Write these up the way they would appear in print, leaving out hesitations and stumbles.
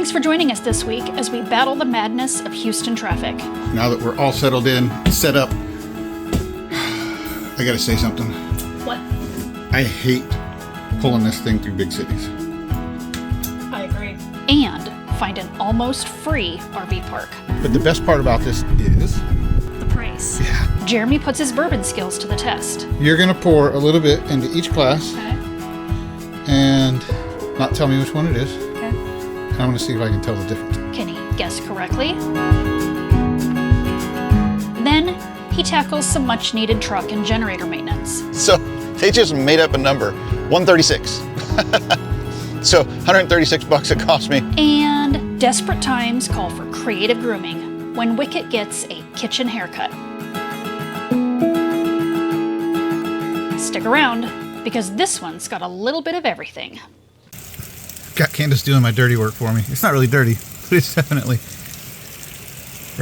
Thanks for joining us this week as we battle the madness of Houston traffic. Now that we're all settled in, set up, I gotta say something. What? I hate pulling this thing through big cities. I agree. And find an almost free RV park. But the best part about this is... the price. Yeah. Jeremy puts his bourbon skills to the test. You're gonna pour a little bit into each glass. Okay. And not tell me which one it is. Okay. And I'm gonna see if I can tell the difference. Can he guess correctly? Then he tackles some much needed truck and generator maintenance. So they just made up a number, 136. So 136 bucks it cost me. And desperate times call for creative grooming when Wicket gets a kitchen haircut. Stick around, because this one's got a little bit of everything. Got Candace doing my dirty work for me. It's not really dirty, but it's definitely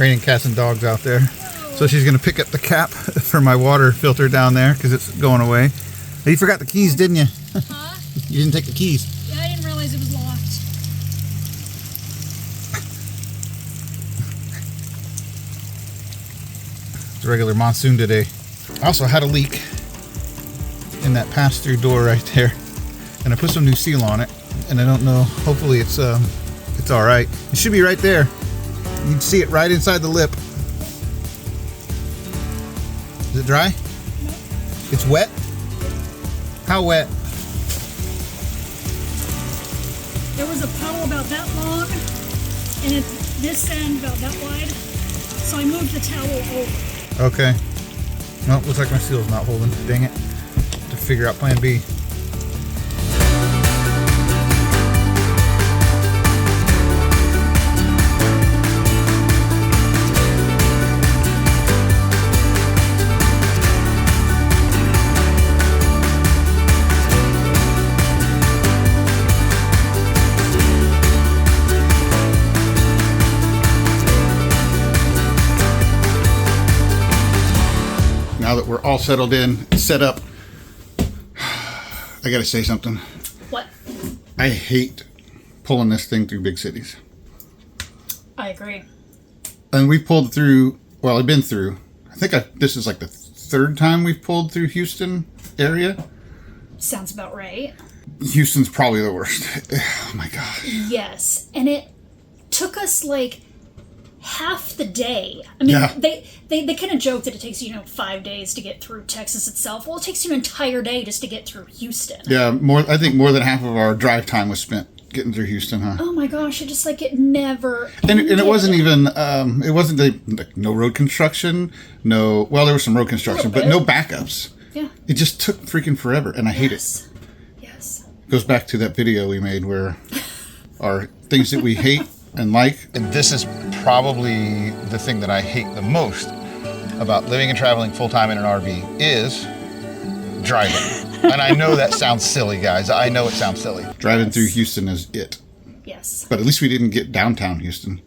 raining cats and dogs out there. So she's gonna pick up the cap for my water filter down there because it's going away. You forgot the keys, didn't you? Huh? You didn't take the keys. Yeah, I didn't realize it was locked. It's a regular monsoon today. I also had a leak in that pass-through door right there, and I put some new seal on it, and I don't know, hopefully it's all right. It should be right there. You can see it right inside the lip. Is it dry? No. It's wet? How wet? There was a puddle about that long, and at this end about that wide, so I moved the towel over. Okay. Well, looks like my seal's not holding. Dang it. To figure out plan B. Now that we're all settled in, set up, I gotta say something. What? I hate pulling this thing through big cities. I agree. And we pulled through, well, I've been through, this is like the third time we've pulled through Houston area. Sounds about right. Houston's probably the worst. Oh my gosh. Yes, and it took us like half the day. I mean, Yeah. they kind of joke that it takes 5 days to get through Texas itself. Well, it takes you an entire day just to get through Houston. Yeah, I think more than half of our drive time was spent getting through Houston, huh? Oh my gosh, it never And it ended. wasn't even, it wasn't no road construction, there was some road construction, but no backups. Yeah. It just took freaking forever, and I hate it. Yes. Goes back to that video we made where our things that we hate and like. And this is probably the thing that I hate the most about living and traveling full-time in an RV is driving. And I know that sounds silly, guys. I know it sounds silly. Driving through Houston is it. Yes. But at least we didn't get downtown Houston.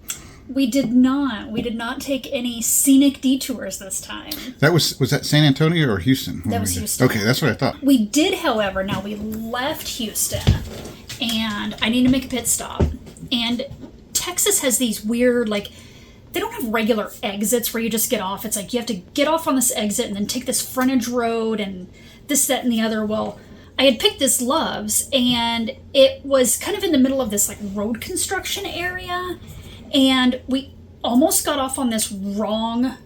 We did not. We did not take any scenic detours this time. Was that San Antonio or Houston? That was Houston. Okay, that's what I thought. We did, however, now we left Houston, and I need to make a pit stop. And Texas has these weird, they don't have regular exits where you just get off. It's like you have to get off on this exit and then take this frontage road and this, that, and the other. Well, I had picked this Love's, and it was kind of in the middle of this road construction area, and we almost got off on this wrong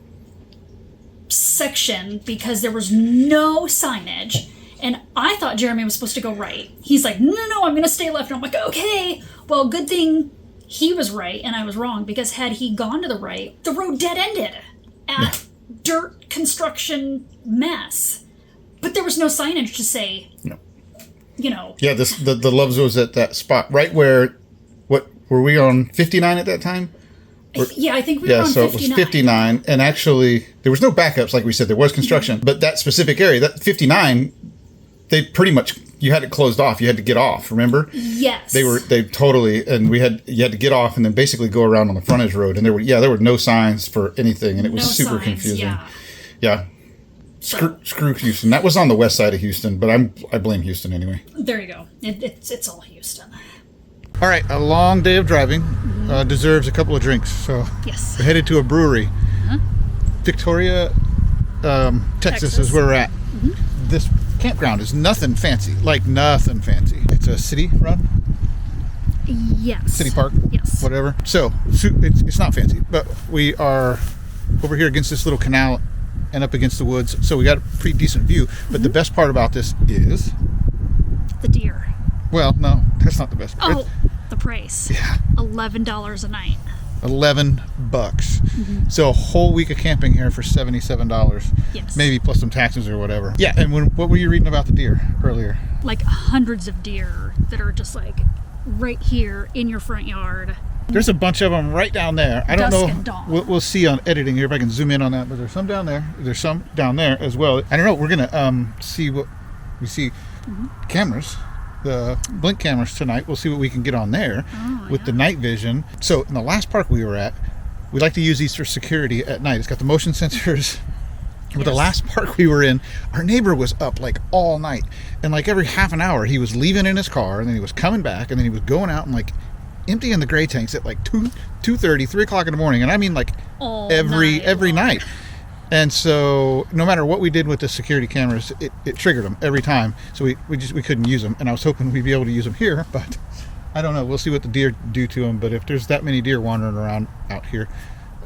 section because there was no signage, and I thought Jeremy was supposed to go right. He's like, no, I'm gonna stay left. And I'm like, okay. Well, good thing he was right and I was wrong, because had he gone to the right, the road dead-ended at dirt construction mess. But there was no signage to say, No. Yeah, the Love's was at that spot right where, were we on 59 at that time? I think we were on 59. Yeah, so it was 59, and actually there was no backups, like we said. There was construction, but that specific area, that 59, they pretty much, you had it closed off. You had to get off, remember? Yes. They totally, and you had to get off and then basically go around on the frontage road, and there were no signs for anything, and it was No super signs, confusing. Yeah. Screw Houston. That was on the west side of Houston, but I blame Houston anyway. There you go. It's all Houston. All right, a long day of driving deserves a couple of drinks. So Yes. we're headed to a brewery. Victoria, Texas is where we're at. This campground is nothing fancy, like nothing fancy. It's a city run, Yes. city park, Yes. whatever. So it's not fancy, but we are over here against this little canal and up against the woods. So we got a pretty decent view. But the best part about this is, The deer. well, no, that's not the best part. Oh, the price. Yeah. $11 a night. $11. So a whole week of camping here for $77. Yes. Maybe plus some taxes or whatever. Yeah, and what were you reading about the deer earlier? Like hundreds of deer that are just like right here in your front yard. There's a bunch of them right down there. I don't Dusk know. and dawn. We'll see on editing here if I can zoom in on that, but there's some down there. There's some down there as well. I don't know. We're gonna see what we see. Cameras, the blink cameras tonight. We'll see what we can get on there with the night vision. So in the last park we were at, we like to use these for security at night. It's got the motion sensors. But the last park we were in, our neighbor was up like all night, and like every half an hour he was leaving in his car, and then he was coming back, and then he was going out and like emptying the gray tanks at like 2:30, 3 o'clock in the morning, and I mean like All every night night. And so no matter what we did with the security cameras, it triggered them every time. So we couldn't use them, and I was hoping we'd be able to use them here, but I don't know. We'll see what the deer do to them. But if there's that many deer wandering around out here,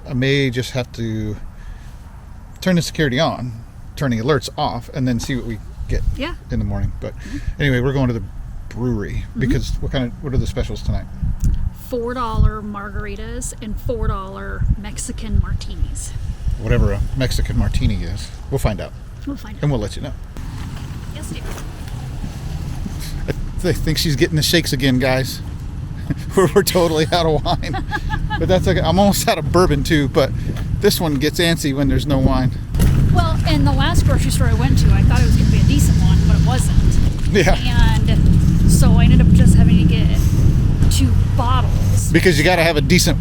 I may just have to turn the security on, turn the alerts off, and then see what we get in the morning. But anyway, we're going to the brewery because what are the specials tonight? $4 margaritas and $4 Mexican martinis. Whatever a Mexican martini is, we'll find out, We'll find out. and we'll let you know. Yes, dear. I think she's getting the shakes again, guys. we're totally out of wine, but that's okay. I'm almost out of bourbon too, but this one gets antsy when there's no wine. Well, and the last grocery store I went to, I thought it was going to be a decent one, but it wasn't. Yeah. And so I ended up just having to get 2 bottles. Because you got to have a decent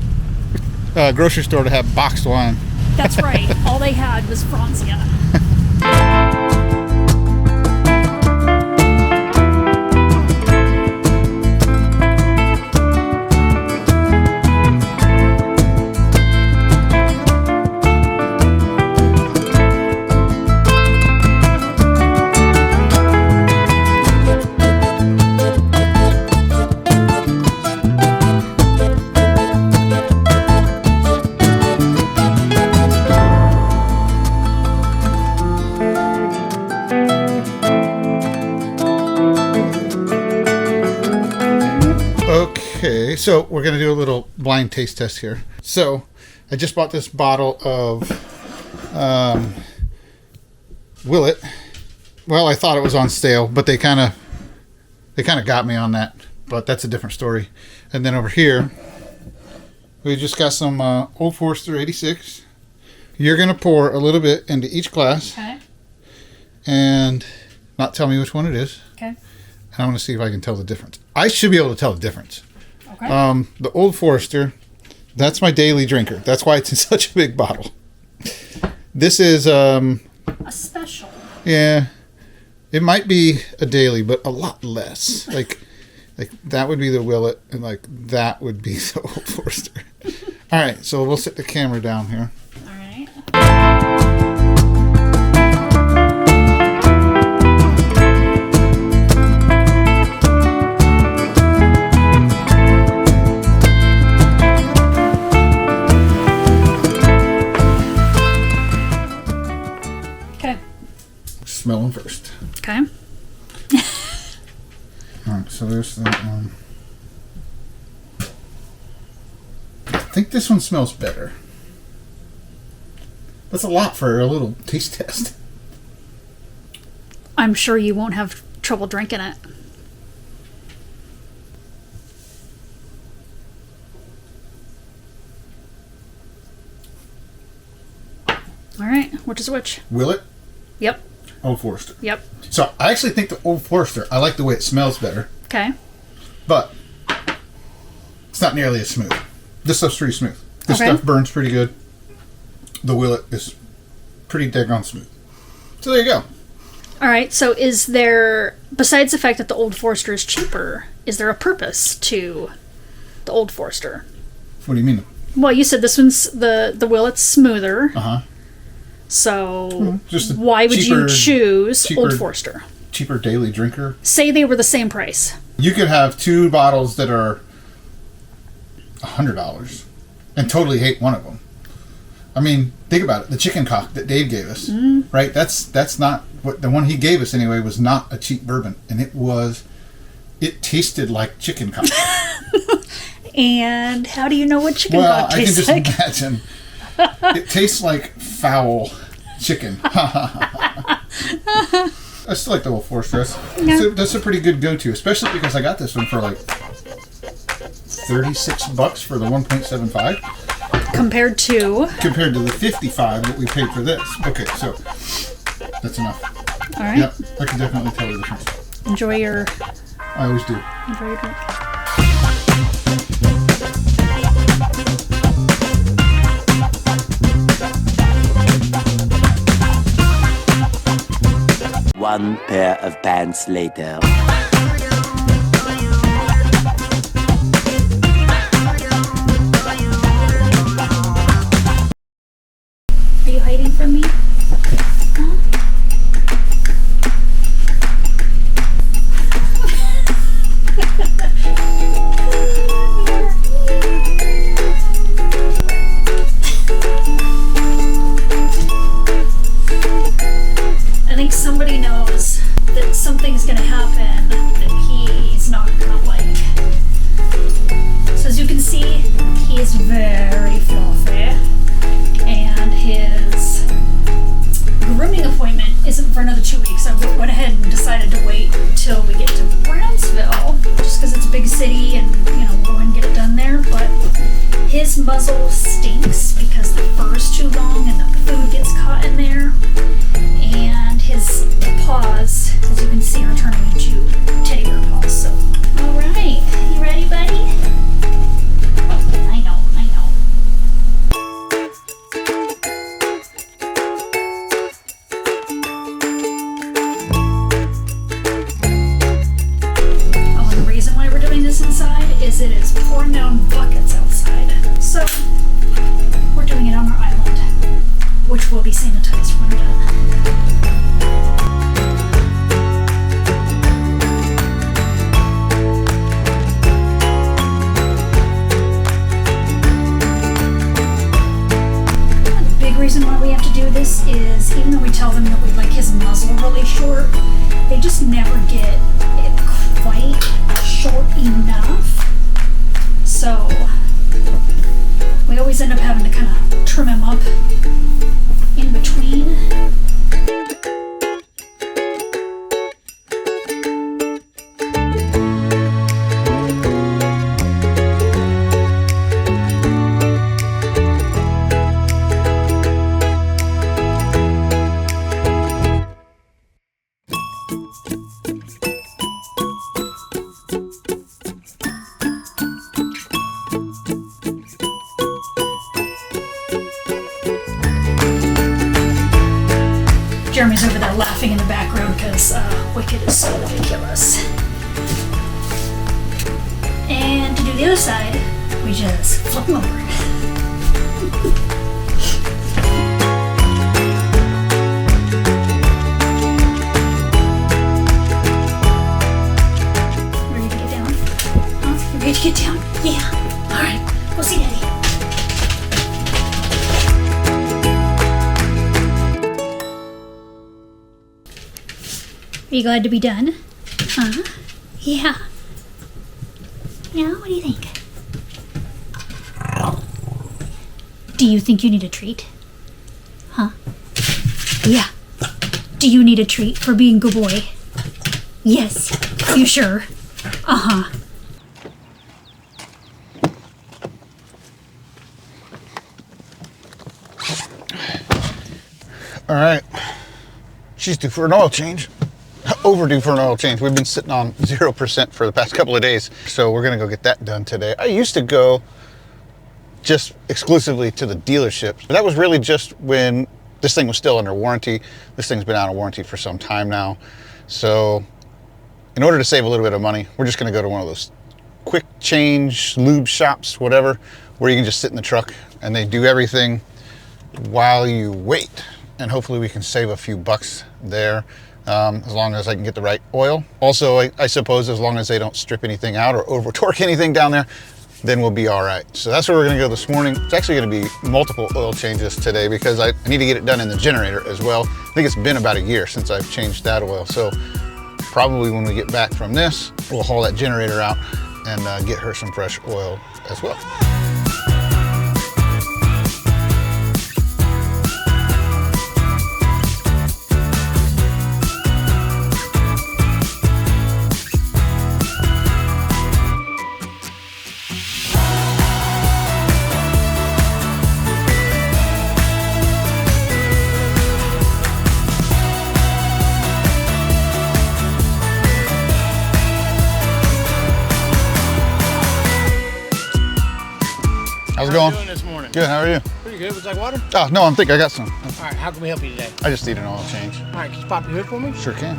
grocery store to have boxed wine. That's right. All they had was Francia. Okay, so we're going to do a little blind taste test here. So I just bought this bottle of Willet. Well, I thought it was on stale, but they kind of got me on that. But that's a different story. And then over here, we just got some Old Forester 86. You're going to pour a little bit into each glass Okay. and not tell me which one it is. Okay. And I want to see if I can tell the difference. I should be able to tell the difference. Okay. The Old Forester, that's my daily drinker. That's why it's in such a big bottle. This is, A special. yeah, it might be a daily, but a lot less. Like that would be the Willet, and like that would be the Old Forester. All right, so we'll set the camera down here. All right. Okay. Smell them first. Okay. All right, so there's that one. I think this one smells better. That's a lot for a little taste test. I'm sure you won't have trouble drinking it. All right. Which is which? Willet, Yep. Old Forester. Yep. So I actually think the Old Forester, I like the way it smells better, Okay. but it's not nearly as smooth. This stuff's pretty smooth. This Okay. stuff burns pretty good. The Willet is pretty daggone smooth. So there you go. All right. So is there, besides the fact that the Old Forester is cheaper, is there a purpose to the Old Forester? What do you mean? Well, you said this one's the Willet's smoother. Uh-huh. So Just a why would you cheaper- choose cheaper- Old Forester? Cheaper daily drinker. Say they were the same price. You could have 2 bottles that are $100 and totally hate one of them. I mean, think about it. The chicken cock that Dave gave us, right? That's not what the one he gave us anyway. Was not a cheap bourbon, and it tasted like chicken cock. And how do you know what chicken cock tastes like? I can just imagine. It tastes like foul chicken. I still like the Old Forester. That's a pretty good go-to, especially because I got this one for like $36 for the 1.75 Compared to the 55 that we paid for this. Okay, so that's enough. all right. Yep, I can definitely tell the difference. Enjoy your I always do. drink. One pair of pants later. Are you hiding from me? I think somebody knows that something's gonna happen that he's not gonna like. So as you can see, he is very fluffy, and his grooming appointment isn't for another 2 weeks. I went ahead and decided to wait till we get to Brownsville, just because it's a big city and, we'll go and get it done there. But his muzzle stinks because the fur is too long and the food gets caught in there. And his paws, as you can see, are turning into teddy bear paws. So, alright, you ready, buddy? I know. Oh, and the reason why we're doing this inside is it is pouring down buckets outside. So, we're doing it on our island, which will be sanitized when we're done. Reason why we have to do this is even though we tell them that we like his muzzle really short, they just never get it quite short enough. So we always end up having to kind of trim him up in between. Jeremy's over there laughing in the background because Wicket is so ridiculous. And to do the other side, we just flip him over. Ready to get down? Huh? You ready to get down? Yeah. Alright, go see Daddy. Are you glad to be done? Huh? Yeah. Yeah, what do you think? Do you think you need a treat? Huh? Yeah. Do you need a treat for being a good boy? Yes. You sure? Uh-huh. All right. She's due for an oil change. Overdue for an oil change. We've been sitting on 0% for the past couple of days. So we're going to go get that done today. I used to go just exclusively to the dealership. That was really just when this thing was still under warranty. This thing's been out of warranty for some time now. So in order to save a little bit of money, we're just gonna go to one of those quick change lube shops, whatever, where you can just sit in the truck and they do everything while you wait. And hopefully we can save a few bucks there, as long as I can get the right oil. Also, I suppose as long as they don't strip anything out or over torque anything down there, then we'll be all right. So that's where we're gonna go this morning. It's actually gonna be multiple oil changes today because I need to get it done in the generator as well. I think it's been about a year since I've changed that oil. So probably when we get back from this, we'll haul that generator out and get her some fresh oil as well. How's it going? How are you doing this morning? Good, how are you? Pretty good. Would you like water? Oh, no, I think I got some. All right, how can we help you today? I just need an oil change. All right, can you pop your hood for me? Sure can.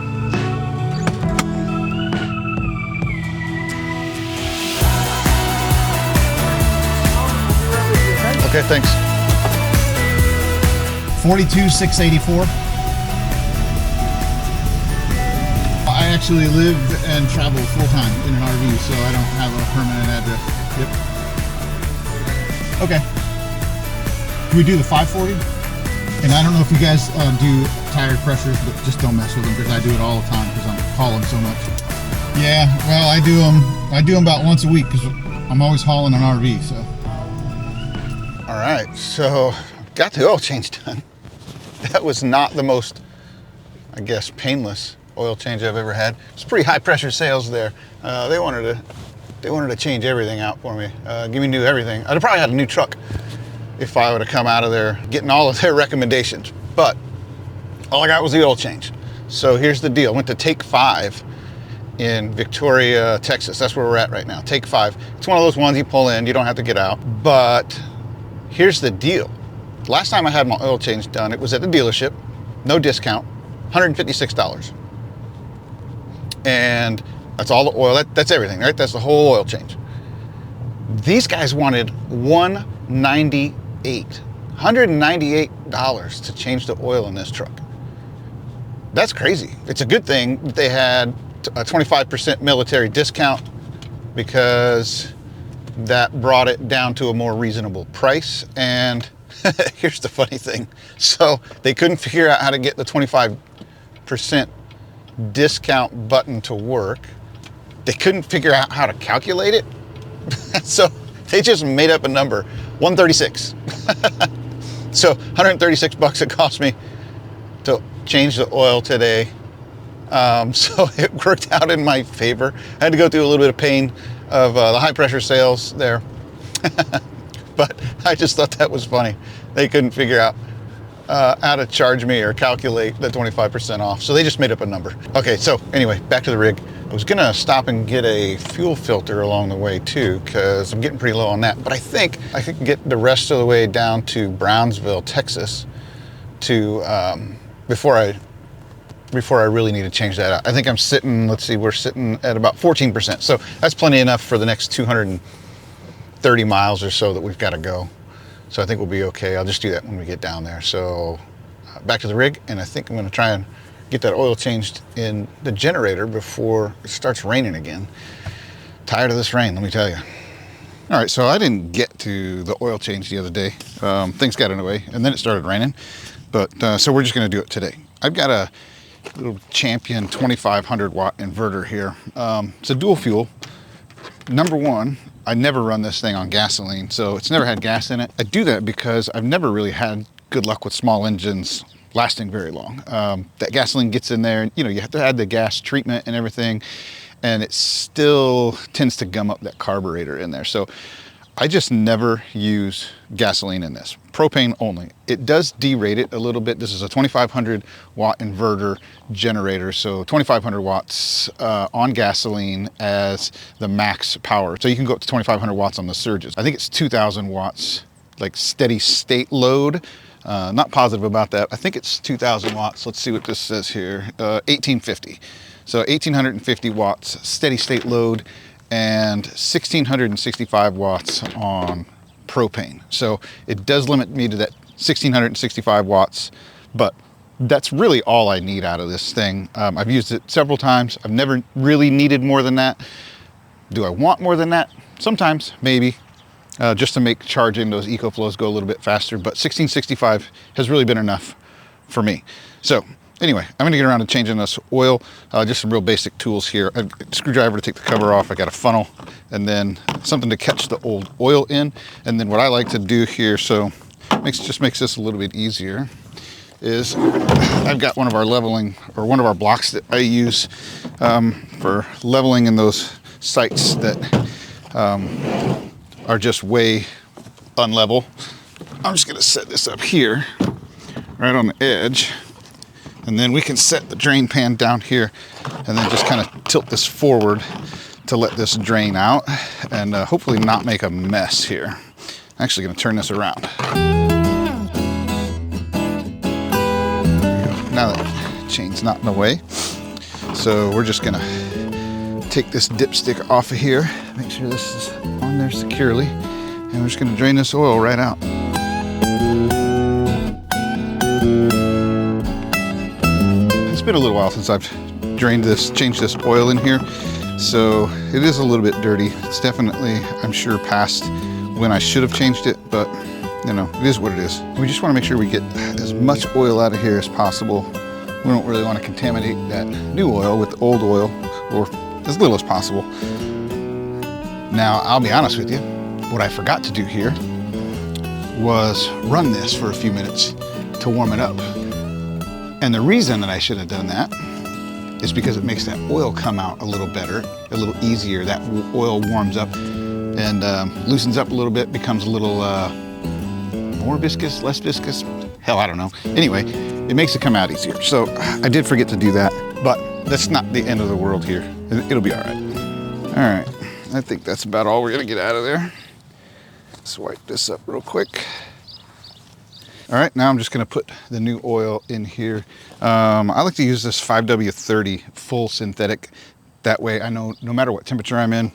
Okay, thanks. 42,684. I actually live and travel full-time in an RV, so I don't have a permanent address. Yep. Okay. Can we do the 540? And I don't know if you guys do tire pressures, but just don't mess with them because I do it all the time because I'm hauling so much. Yeah, well, I do them about once a week because I'm always hauling an RV, so. All right, so got the oil change done. That was not the most, I guess, painless oil change I've ever had. It's pretty high pressure sales there. They wanted to change everything out for me, give me new everything. I'd have probably had a new truck if I would have come out of there getting all of their recommendations. But all I got was the oil change. So here's the deal. Went to Take 5 in Victoria, Texas. That's where we're at right now. Take 5. It's one of those ones you pull in, you don't have to get out. But here's the deal. Last time I had my oil change done, it was at the dealership, no discount, $156. And that's all the oil, that's everything, right? That's the whole oil change. These guys wanted $198 to change the oil in this truck. That's crazy. It's a good thing that they had a 25% military discount because that brought it down to a more reasonable price. And here's the funny thing. So they couldn't figure out how to get the 25% discount button to work. They couldn't figure out how to calculate it. So they just made up a number, 136. So 136 bucks it cost me to change the oil today. So it worked out in my favor. I had to go through a little bit of pain of the high pressure sales there. But I just thought that was funny. They couldn't figure out how to charge me or calculate the 25% off. So they just made up a number. Okay, so anyway, back to the rig. I was gonna stop and get a fuel filter along the way too, because I'm getting pretty low on that. But I think I could get the rest of the way down to Brownsville, Texas to, before I really need to change that out. I think I'm sitting, let's see, we're sitting at about 14%. So that's plenty enough for the next 230 miles or so that we've got to go. So I think we'll be okay. I'll just do that when we get down there. So back to the rig, and I think I'm going to try and get that oil changed in the generator before it starts raining again. Tired of this rain, let me tell you. All right, so I didn't get to the oil change the other day. Things got in the way, and then it started raining. But so we're just going to do it today. I've got a little Champion 2500 watt inverter here. It's a dual fuel. Number one, I never run this thing on gasoline, so it's never had gas in it. I do that because I've never really had good luck with small engines lasting very long. That gasoline gets in there, and you have to add the gas treatment and everything, and it still tends to gum up that carburetor in there. So I just never use gasoline in this, propane only. It does derate it a little bit. This is a 2500 watt inverter generator, so 2500 watts on gasoline as the max power. So you can go up to 2500 watts on the surges. I think it's 2000 watts, like steady state load. Not positive about that. I think it's 2000 watts. Let's see what this says here, 1850. So 1850 watts steady state load and 1665 watts on propane. So it does limit me to that 1665 watts, but that's really all I need out of this thing. I've used it several times. I've never really needed more than that. Do I want more than that? Sometimes, maybe, just to make charging those EcoFlows go a little bit faster, but 1665 has really been enough for me. So anyway, I'm gonna get around to changing this oil. Just some real basic tools here. A screwdriver to take the cover off. I got a funnel, and then something to catch the old oil in. And then what I like to do here, so just makes this a little bit easier, is I've got one of our leveling, or one of our blocks that I use for leveling in those sites that are just way unlevel. I'm just gonna set this up here, right on the edge, and then we can set the drain pan down here, and then just kind of tilt this forward to let this drain out, and hopefully not make a mess here. I'm actually gonna turn this around. Now that chain's not in the way, so we're just gonna take this dipstick off of here, make sure this is on there securely, and we're just gonna drain this oil right out. It's been a little while since I've changed this oil in here, so it is a little bit dirty. It's definitely, I'm sure, past when I should have changed it, but you know, it is what it is. We just want to make sure we get as much oil out of here as possible. We don't really want to contaminate that new oil with the old oil, or as little as possible. Now, I'll be honest with you, what I forgot to do here was run this for a few minutes to warm it up. And the reason that I should have done that is because it makes that oil come out a little better, a little easier. That oil warms up and loosens up a little bit, becomes a little more viscous, less viscous. Hell, I don't know. Anyway, it makes it come out easier. So I did forget to do that, but that's not the end of the world here. It'll be all right. All right, I think that's about all we're gonna get out of there. Let's wipe this up real quick. All right, now I'm just gonna put the new oil in here. I like to use this 5W30 full synthetic. That way I know no matter what temperature I'm in,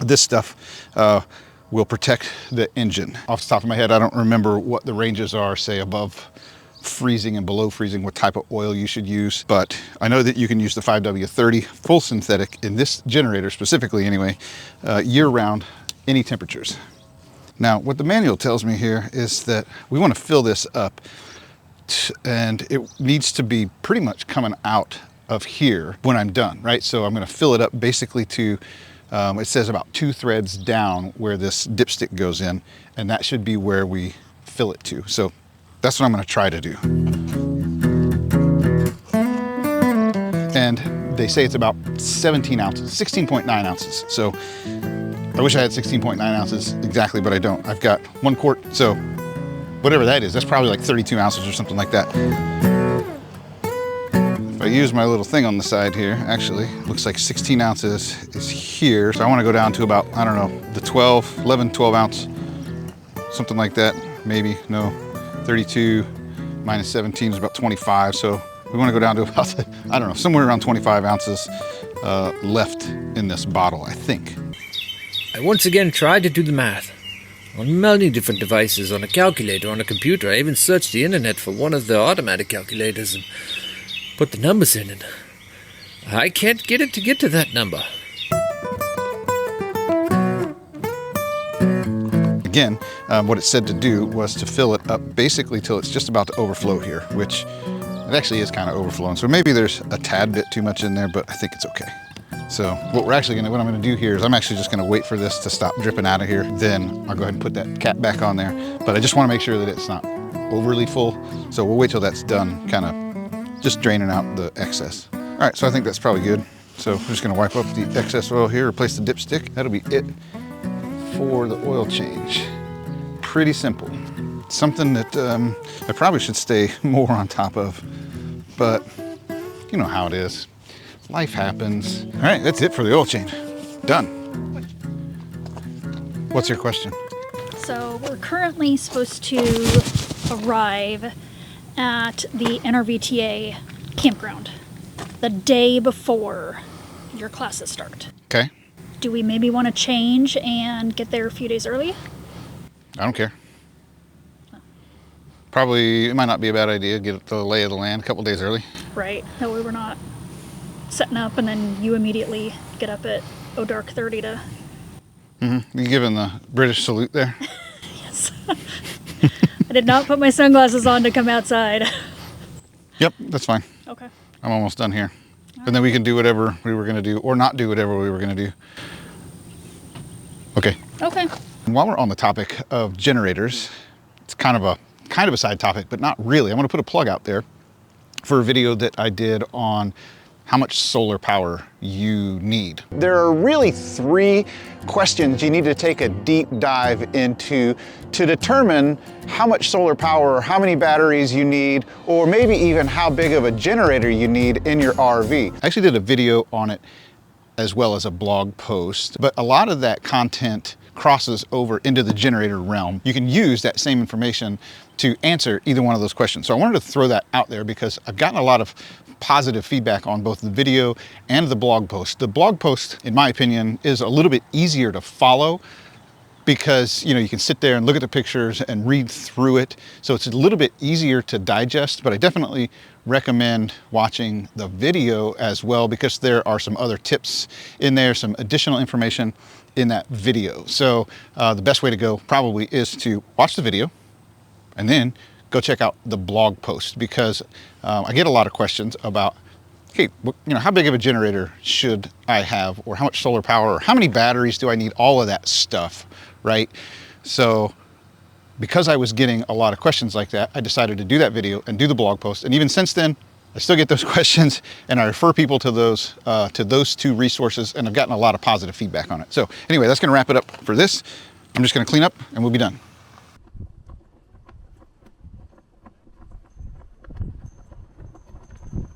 this stuff will protect the engine. Off the top of my head, I don't remember what the ranges are, say above freezing and below freezing, what type of oil you should use, but I know that you can use the 5W30 full synthetic in this generator specifically anyway, year-round, any temperatures. Now, what the manual tells me here is that we want to fill this up, and it needs to be pretty much coming out of here when I'm done, right? So I'm going to fill it up basically to, it says about 2 threads down where this dipstick goes in, and that should be where we fill it to. So that's what I'm going to try to do. And they say it's about 17 ounces, 16.9 ounces. So I wish I had 16.9 ounces exactly, but I don't. I've got 1 quart, so whatever that is, that's probably like 32 ounces or something like that. If I use my little thing on the side here, actually, looks like 16 ounces is here. So I want to go down to about, I don't know, the 11, 12 ounce, something like that, maybe, no. 32 minus 17 is about 25, so we want to go down to about, I don't know, somewhere around 25 ounces left in this bottle, I think. I once again tried to do the math. On many different devices, on a calculator, on a computer. I even searched the internet for one of the automatic calculators and put the numbers in, and I can't get it to get to that number. Again, what it said to do was to fill it up basically till it's just about to overflow here, which it actually is kind of overflowing. So maybe there's a tad bit too much in there, but I think it's okay. So what I'm gonna do here is I'm actually just gonna wait for this to stop dripping out of here. Then I'll go ahead and put that cap back on there. But I just wanna make sure that it's not overly full. So we'll wait till that's done, kind of just draining out the excess. All right, so I think that's probably good. So I'm just gonna wipe up the excess oil here, replace the dipstick. That'll be it for the oil change. Pretty simple. Something that I probably should stay more on top of, but you know how it is. Life happens. All right, that's it for the oil change. Done. What's your question? So we're currently supposed to arrive at the NRVTA campground. the day before your classes start. Okay. Do we maybe want to change and get there a few days early? I don't care. Probably, it might not be a bad idea. Get the lay of the land a couple days early. Right. That way we're not setting up and then you immediately get up at dark 30 to... You giving the British salute there? Yes. I did not put my sunglasses on to come outside. Yep, that's fine. Okay. I'm almost done here. And then we can do whatever we were going to do or not do whatever we were going to do. Okay. Okay. And while we're on the topic of generators, it's kind of a side topic, but not really. I'm going to put a plug out there for a video that I did on how much solar power you need. There are really 3 questions you need to take a deep dive into to determine how much solar power, or how many batteries you need, or maybe even how big of a generator you need in your RV. I actually did a video on it as well as a blog post, but a lot of that content crosses over into the generator realm. You can use that same information to answer either one of those questions. So I wanted to throw that out there because I've gotten a lot of positive feedback on both the video and the blog post. The blog post, in my opinion, is a little bit easier to follow because you can sit there and look at the pictures and read through it. So it's a little bit easier to digest, but I definitely recommend watching the video as well because there are some other tips in there, some additional information in that video. So the best way to go probably is to watch the video and then go check out the blog post because I get a lot of questions about, hey, how big of a generator should I have, or how much solar power, or how many batteries do I need, all of that stuff, right? So because I was getting a lot of questions like that, I decided to do that video and do the blog post. And even since then, I still get those questions and I refer people to those 2 resources, and I've gotten a lot of positive feedback on it. So anyway, that's gonna wrap it up for this. I'm just gonna clean up and we'll be done.